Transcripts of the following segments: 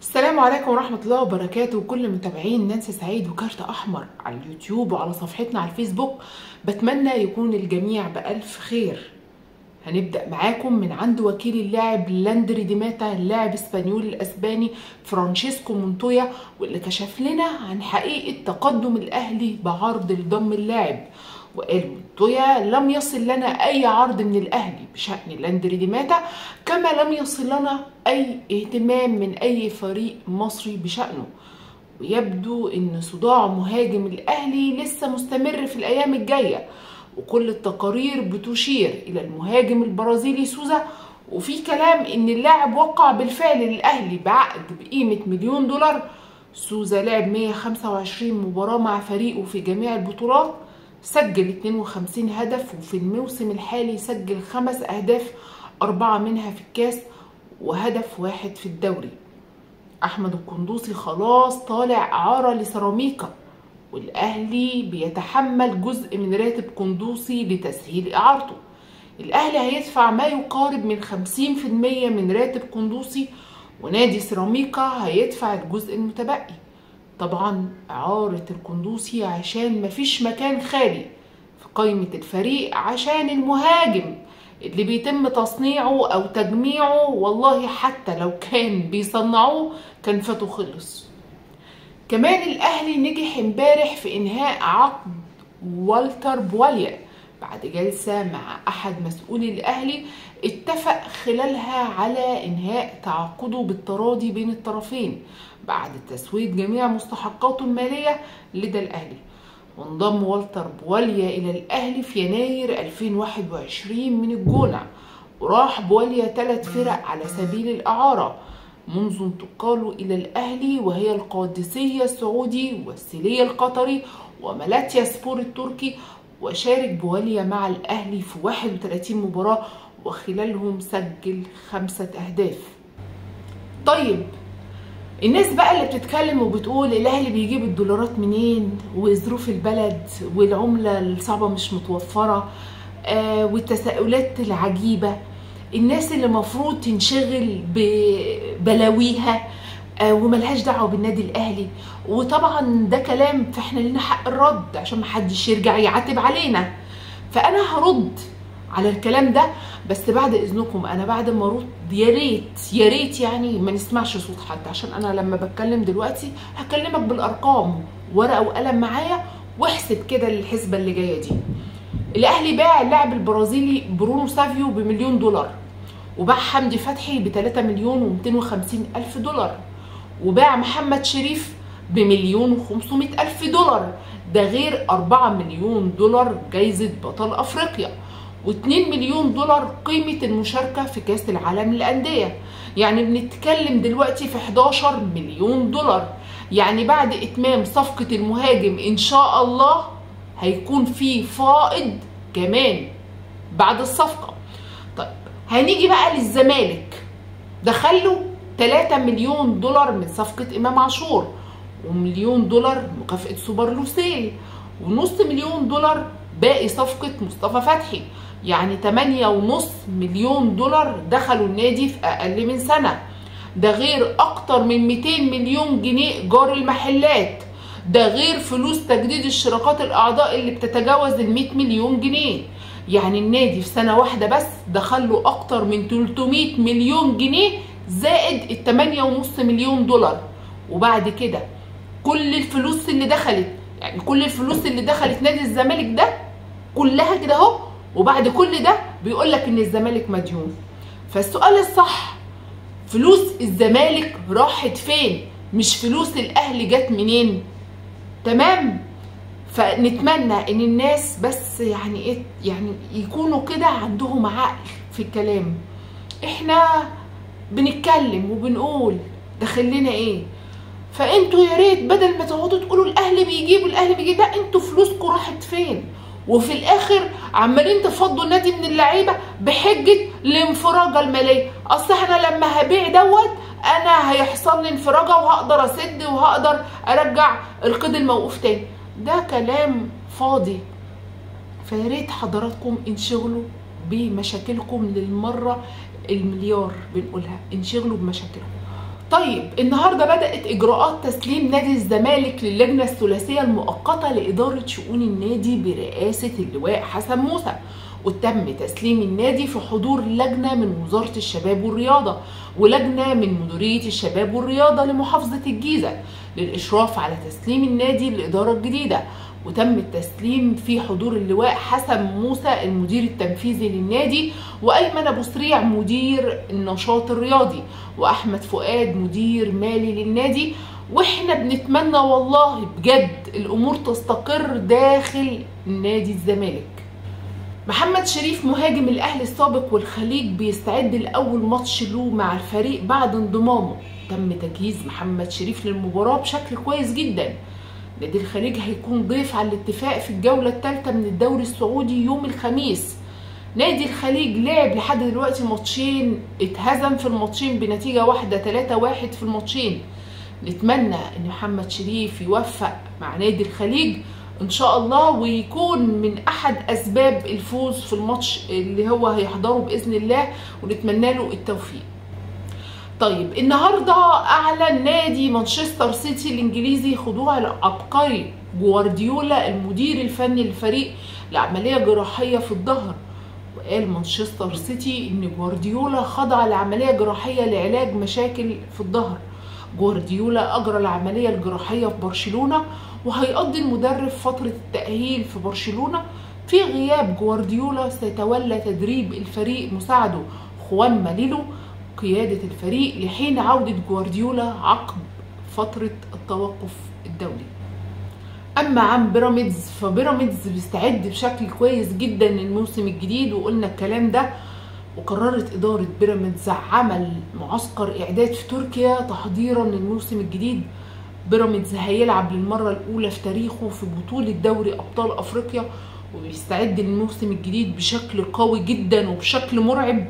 السلام عليكم ورحمة الله وبركاته. كل متابعين نانسي سعيد وكارت أحمر على اليوتيوب وعلى صفحتنا على الفيسبوك، بتمنى يكون الجميع بألف خير. هنبدأ معاكم من عند وكيل اللاعب لاندري دي ماتا، اللاعب اسبانيول الأسباني فرانشيسكو مونتويا، واللي كشف لنا عن حقيقة تقدم الأهلي بعرض لضم اللاعب. وقال مونتويا: لم يصل لنا أي عرض من الأهلي بشأن لاندري دي ماتا، كما لم يصل لنا أي اهتمام من أي فريق مصري بشأنه. ويبدو أن صداع مهاجم الأهلي لسه مستمر في الأيام الجاية، وكل التقارير بتشير إلى المهاجم البرازيلي سوزا. وفي كلام أن اللاعب وقع بالفعل للأهلي بعقد بقيمة $1,000,000. سوزا لعب 125 مباراة مع فريقه في جميع البطولات، سجل 52 هدف، وفي الموسم الحالي سجل 5 أهداف، 4 منها في الكاس وهدف واحد في الدوري. أحمد القندوسي خلاص طالع إعارة لسيراميكا، والأهلي بيتحمل جزء من راتب قندوسي لتسهيل إعارته. الأهلي هيدفع ما يقارب من 50% من راتب قندوسي، ونادي سيراميكا هيدفع الجزء المتبقي. طبعا إعارة القندوسي عشان مفيش مكان خالي في قائمة الفريق عشان المهاجم اللي بيتم تصنيعه أو تجميعه، والله حتى لو كان بيصنعوه كان فاته خلص. كمان الأهلي نجح امبارح في إنهاء عقد والتر بواليا بعد جلسة مع أحد مسؤولي الأهلي اتفق خلالها على إنهاء تعاقده بالتراضي بين الطرفين بعد تسوية جميع مستحقاته المالية لدى الأهلي. وانضم والتر بواليا إلى الأهلي في يناير 2021 من الجونة، وراح بواليا 3 فرق على سبيل الإعارة منذ انتقاله إلى الأهلي، وهي القادسية السعودي والسيلية القطري ومالاتيا سبور التركي. وشارك بواليا مع الأهلي في 31 مباراة، وخلالهم سجل 5 أهداف. طيب، الناس بقى اللي بتتكلم وبتقول الأهلي بيجيب الدولارات منين، وظروف البلد والعملة الصعبة مش متوفرة، والتساؤلات العجيبة، الناس اللي مفروض تنشغل ببلاويها وملهاش دعوه بالنادي الاهلي. وطبعا ده كلام، فاحنا لنا حق الرد عشان محدش يرجع يعاتب علينا. فانا هرد على الكلام ده، بس بعد اذنكم انا بعد ما ارد يا ريت يعني ما نسمعش صوت حد، عشان انا لما بتكلم دلوقتي هكلمك بالارقام، ورقه وقلم معايا واحسب كده الحسبه اللي جايه دي. الاهلي باع اللاعب البرازيلي برونو سافيو ب$1,000,000، وباع حمدي فتحي ب$3,250,000، وباع محمد شريف ب$1,500,000. ده غير $4,000,000 جايزة بطل أفريقيا، و$2,000,000 قيمة المشاركة في كأس العالم للأندية. يعني بنتكلم دلوقتي في $11,000,000. يعني بعد إتمام صفقة المهاجم إن شاء الله هيكون في فائض كمان بعد الصفقة. طيب، هنيجي بقى للزمالك. دخلوا $3,000,000 من صفقة إمام عاشور، و$1,000,000 مكافأة سوبر لوسيل، و$500,000 باقي صفقة مصطفى فتحي. يعني $8,500,000 دخلوا النادي في أقل من سنة. ده غير أكتر من 200 مليون جنيه إيجار المحلات. ده غير فلوس تجديد اشتراكات الأعضاء اللي بتتجاوز 100 مليون جنيه. يعني النادي في سنة واحدة بس دخله أكتر من 300 مليون جنيه زائد $8,500,000. وبعد كده كل الفلوس اللي دخلت، يعني كل الفلوس اللي دخلت نادي الزمالك ده كلها كده اهو، وبعد كل ده بيقول لك ان الزمالك مديون. فالسؤال الصح، فلوس الزمالك راحت فين؟ مش فلوس الاهلي جت منين؟ تمام؟ فنتمنى ان الناس بس يعني ايه، يعني يكونوا كده عندهم عقل في الكلام. احنا بنتكلم وبنقول داخل لنا ايه، فانتوا يا ريت بدل ما تقعدوا تقولوا الاهلي بيجيب الاهلي بيجيب، ده انتوا فلوسكم راحت فين؟ وفي الاخر عمالين تفضوا النادي من اللعيبه بحجه الانفراجه الماليه. اصل احنا لما هبيع دوت انا هيحصل لي انفراجه وهقدر اسد وهقدر ارجع القيد الموقوف تاني. ده كلام فاضي. فيا ريت حضراتكم انشغلوا بمشاكلكم للمره المليار بنقولها، انشغلوا بمشاكلكم. طيب النهارده بدأت إجراءات تسليم نادي الزمالك للجنة الثلاثية المؤقتة لإدارة شؤون النادي برئاسة اللواء حسن موسى، وتم تسليم النادي في حضور لجنة من وزارة الشباب والرياضة ولجنة من مديرية الشباب والرياضة لمحافظة الجيزة للإشراف على تسليم النادي للإدارة الجديدة. وتم التسليم في حضور اللواء حسن موسى المدير التنفيذي للنادي، وأيمن أبو سريع مدير النشاط الرياضي، وأحمد فؤاد مدير مالي للنادي. واحنا بنتمنى والله بجد الأمور تستقر داخل نادي الزمالك. محمد شريف مهاجم الأهلي السابق والخليج بيستعد لأول ماتش له مع الفريق بعد انضمامه. تم تجهيز محمد شريف للمباراة بشكل كويس جدا. نادي الخليج هيكون ضيف على الاتفاق في الجولة الثالثة من الدوري السعودي يوم الخميس. نادي الخليج لعب لحد دلوقتي ماتشين، اتهزم في الماتشين بنتيجة واحدة 3-1 في الماتشين. نتمنى ان محمد شريف يوفق مع نادي الخليج ان شاء الله، ويكون من احد اسباب الفوز في الماتش اللي هو هيحضره باذن الله، ونتمنى له التوفيق. طيب النهارده اعلن نادي مانشستر سيتي الانجليزي خضوع العبقري جوارديولا المدير الفني للفريق لعمليه جراحيه في الظهر. وقال مانشستر سيتي ان جوارديولا خضع لعمليه جراحيه لعلاج مشاكل في الظهر. جوارديولا اجرى العمليه الجراحيه في برشلونه، وهيقضي المدرب فتره التاهيل في برشلونه. في غياب جوارديولا سيتولى تدريب الفريق مساعده خوان ماليلو قيادة الفريق لحين عودة جوارديولا عقب فترة التوقف الدولي. أما عن بيراميدز، فبيراميدز بيستعد بشكل كويس جدا للموسم الجديد، وقلنا الكلام ده. وقررت إدارة بيراميدز عمل معسكر إعداد في تركيا تحضيرا للموسم الجديد. بيراميدز هيلعب للمرة الأولى في تاريخه في بطولة دوري أبطال أفريقيا، وبيستعد للموسم الجديد بشكل قوي جدا وبشكل مرعب،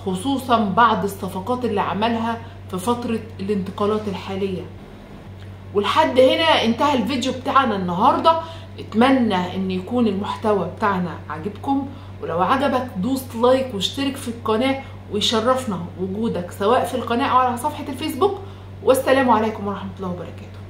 خصوصا بعد الصفقات اللي عملها في فترة الانتقالات الحالية. ولحد هنا انتهى الفيديو بتاعنا النهاردة. اتمنى ان يكون المحتوى بتاعنا عجبكم، ولو عجبك دوس لايك واشترك في القناة، ويشرفنا وجودك سواء في القناة او على صفحة الفيسبوك. والسلام عليكم ورحمة الله وبركاته.